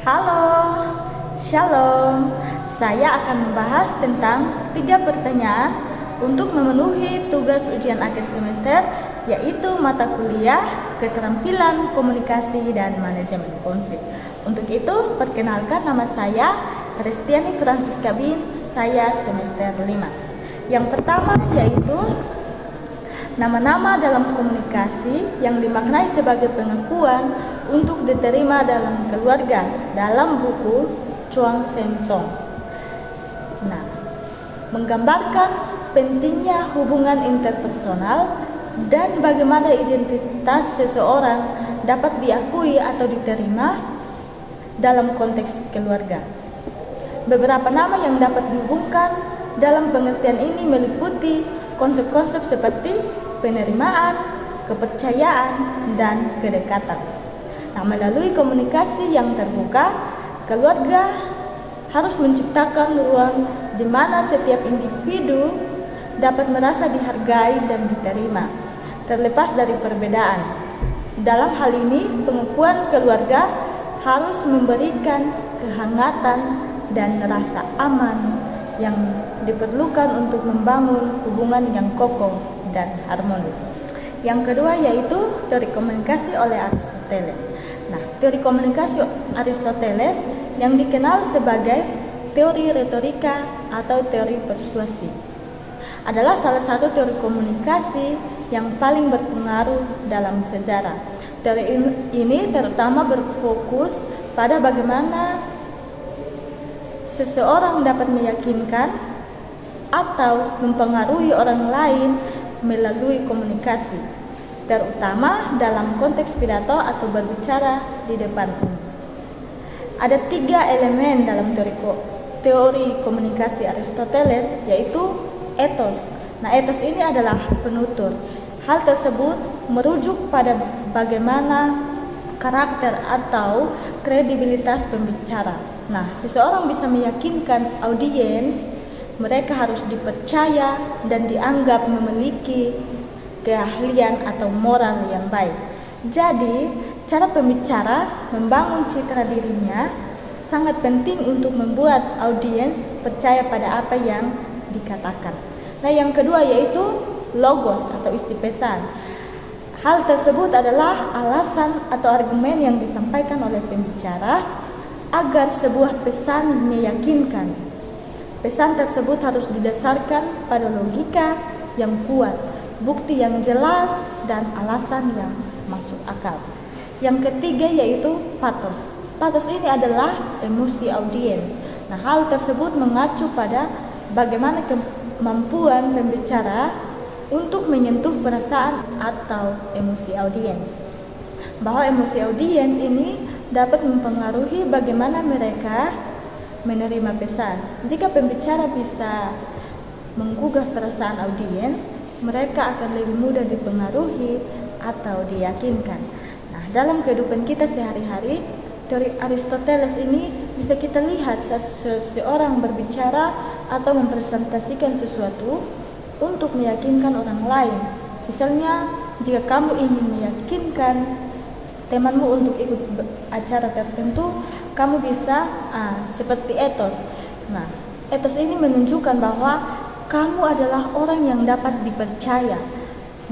Halo, Shalom. Saya akan membahas tentang 3 pertanyaan untuk memenuhi tugas ujian akhir semester, yaitu mata kuliah, keterampilan komunikasi, dan manajemen konflik. Untuk itu, perkenalkan, nama saya Restiani Francisca Bin, saya semester 5. Yang pertama yaitu nama-nama dalam komunikasi yang dimaknai sebagai pengakuan untuk diterima dalam keluarga dalam buku Chuang Seng Song. Nah, menggambarkan pentingnya hubungan interpersonal dan bagaimana identitas seseorang dapat diakui atau diterima dalam konteks keluarga. Beberapa nama yang dapat dihubungkan dalam pengertian ini meliputi konsep-konsep seperti penerimaan, kepercayaan, dan kedekatan. Nah, melalui komunikasi yang terbuka, keluarga harus menciptakan ruang di mana setiap individu dapat merasa dihargai dan diterima, terlepas dari perbedaan. Dalam hal ini, pengakuan keluarga harus memberikan kehangatan dan rasa aman yang diperlukan untuk membangun hubungan yang kokoh dan harmonis. Yang kedua yaitu teori komunikasi oleh Aristoteles. Nah, teori komunikasi Aristoteles yang dikenal sebagai teori retorika atau teori persuasi adalah salah satu teori komunikasi yang paling berpengaruh dalam sejarah. Teori ini terutama berfokus pada bagaimana seseorang dapat meyakinkan atau mempengaruhi orang lain melalui komunikasi, terutama dalam konteks pidato atau berbicara di depan umum. Ada 3 elemen dalam teori komunikasi Aristoteles, yaitu etos. Nah, etos ini adalah penutur. Hal tersebut merujuk pada bagaimana karakter atau kredibilitas pembicara. Nah, seseorang bisa meyakinkan audiens mereka harus dipercaya dan dianggap memiliki keahlian atau moral yang baik. Jadi, cara pembicara membangun citra dirinya sangat penting untuk membuat audiens percaya pada apa yang dikatakan. Nah, yang kedua yaitu logos atau isi pesan. Hal tersebut adalah alasan atau argumen yang disampaikan oleh pembicara agar sebuah pesan meyakinkan. Pesan tersebut harus didasarkan pada logika yang kuat, bukti yang jelas, dan alasan yang masuk akal. Yang ketiga yaitu pathos. Pathos ini adalah emosi audiens. Nah, hal tersebut mengacu pada bagaimana kemampuan pembicara untuk menyentuh perasaan atau emosi audiens. Bahwa emosi audiens ini dapat mempengaruhi bagaimana mereka menerima pesan. Jika pembicara bisa menggugah perasaan audiens, mereka akan lebih mudah dipengaruhi atau diyakinkan. Nah, dalam kehidupan kita sehari-hari, teori Aristoteles ini bisa kita lihat seseorang berbicara atau mempresentasikan sesuatu untuk meyakinkan orang lain. Misalnya, jika kamu ingin meyakinkan temanmu untuk ikut acara tertentu, kamu bisa seperti etos. Nah, etos ini menunjukkan bahwa kamu adalah orang yang dapat dipercaya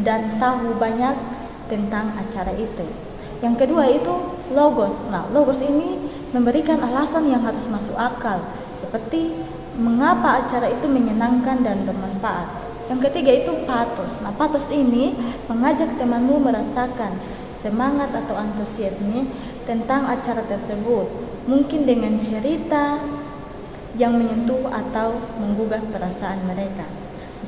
dan tahu banyak tentang acara itu. Yang kedua itu logos. Nah, logos ini memberikan alasan yang harus masuk akal, seperti mengapa acara itu menyenangkan dan bermanfaat. Yang ketiga itu pathos. Nah, pathos ini mengajak temanmu merasakan semangat atau antusiasme tentang acara tersebut, mungkin dengan cerita yang menyentuh atau menggugah perasaan mereka.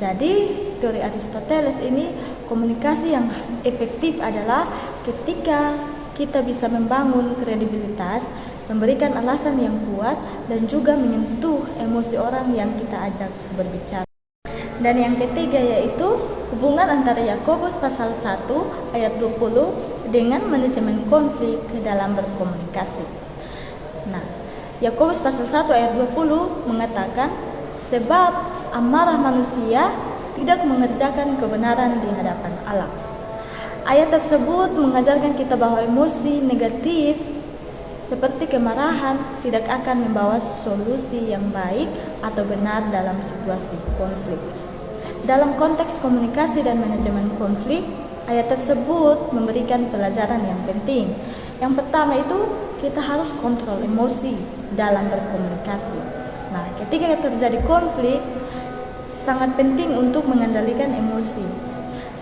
Jadi, teori Aristoteles ini komunikasi yang efektif adalah ketika kita bisa membangun kredibilitas, memberikan alasan yang kuat, dan juga menyentuh emosi orang yang kita ajak berbicara. Dan yang ketiga yaitu hubungan antara Yakobus pasal 1 ayat 20 dengan manajemen konflik dalam berkomunikasi. Nah, Yakobus pasal 1 ayat 20 mengatakan, sebab amarah manusia tidak mengerjakan kebenaran di hadapan Allah. Ayat tersebut mengajarkan kita bahwa emosi negatif seperti kemarahan tidak akan membawa solusi yang baik atau benar dalam situasi konflik. Dalam konteks komunikasi dan manajemen konflik, ayat tersebut memberikan pelajaran yang penting. Yang pertama itu, kita harus kontrol emosi dalam berkomunikasi. Nah, ketika terjadi konflik, sangat penting untuk mengendalikan emosi,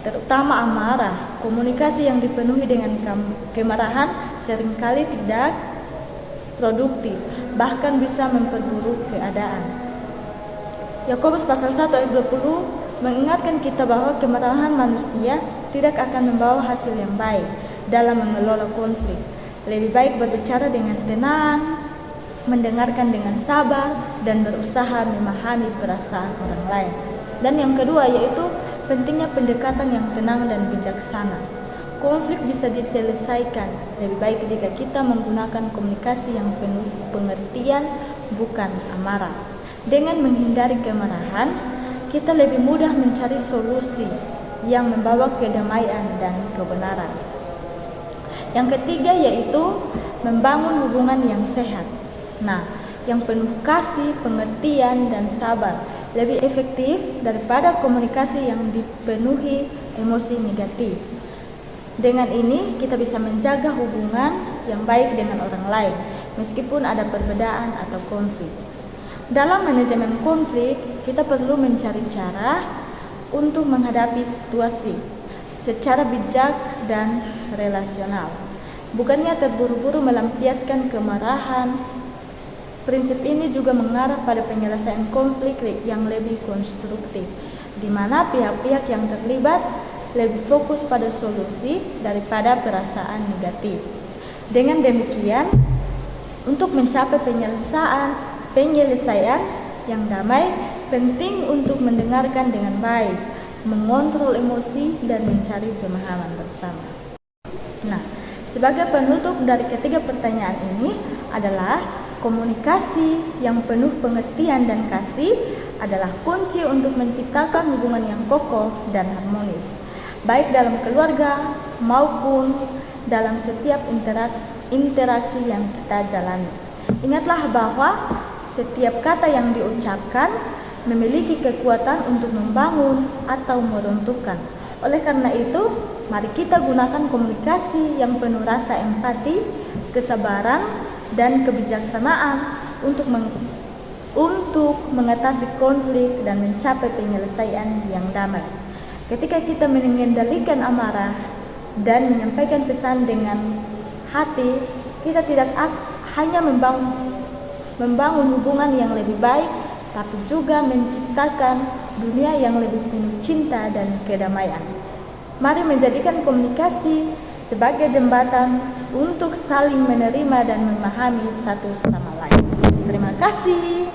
terutama amarah. Komunikasi yang dipenuhi dengan kemarahan seringkali tidak produktif, bahkan bisa memperburuk keadaan. Yakobus pasal 1 ayat 20 mengingatkan kita bahwa kemarahan manusia tidak akan membawa hasil yang baik dalam mengelola konflik. Lebih baik berbicara dengan tenang, mendengarkan dengan sabar, dan berusaha memahami perasaan orang lain. Dan yang kedua yaitu pentingnya pendekatan yang tenang dan bijaksana. Konflik bisa diselesaikan lebih baik jika kita menggunakan komunikasi yang penuh pengertian, bukan amarah. Dengan menghindari kemarahan, kita lebih mudah mencari solusi yang membawa kedamaian dan kebenaran. Yang ketiga yaitu membangun hubungan yang sehat. Nah, yang penuh kasih, pengertian, dan sabar lebih efektif daripada komunikasi yang dipenuhi emosi negatif. Dengan ini kita bisa menjaga hubungan yang baik dengan orang lain meskipun ada perbedaan atau konflik. Dalam manajemen konflik, kita perlu mencari cara untuk menghadapi situasi secara bijak dan relasional. Bukannya terburu-buru melampiaskan kemarahan. Prinsip ini juga mengarah pada penyelesaian konflik yang lebih konstruktif, di mana pihak-pihak yang terlibat lebih fokus pada solusi daripada perasaan negatif. Dengan demikian, untuk mencapai penyelesaian yang damai, penting untuk mendengarkan dengan baik, mengontrol emosi, dan mencari pemahaman bersama. Nah, sebagai penutup dari ketiga pertanyaan ini adalah komunikasi yang penuh pengertian dan kasih adalah kunci untuk menciptakan hubungan yang kokoh dan harmonis, baik dalam keluarga maupun dalam setiap interaksi yang kita jalani. Ingatlah bahwa setiap kata yang diucapkan memiliki kekuatan untuk membangun atau meruntuhkan. Oleh karena itu, mari kita gunakan komunikasi yang penuh rasa empati, kesabaran, dan kebijaksanaan untuk mengatasi konflik dan mencapai penyelesaian yang damai. Ketika kita mengendalikan amarah dan menyampaikan pesan dengan hati, kita tidak hanya membangun hubungan yang lebih baik, tapi juga menciptakan dunia yang lebih penuh cinta dan kedamaian. Mari menjadikan komunikasi sebagai jembatan untuk saling menerima dan memahami satu sama lain. Terima kasih.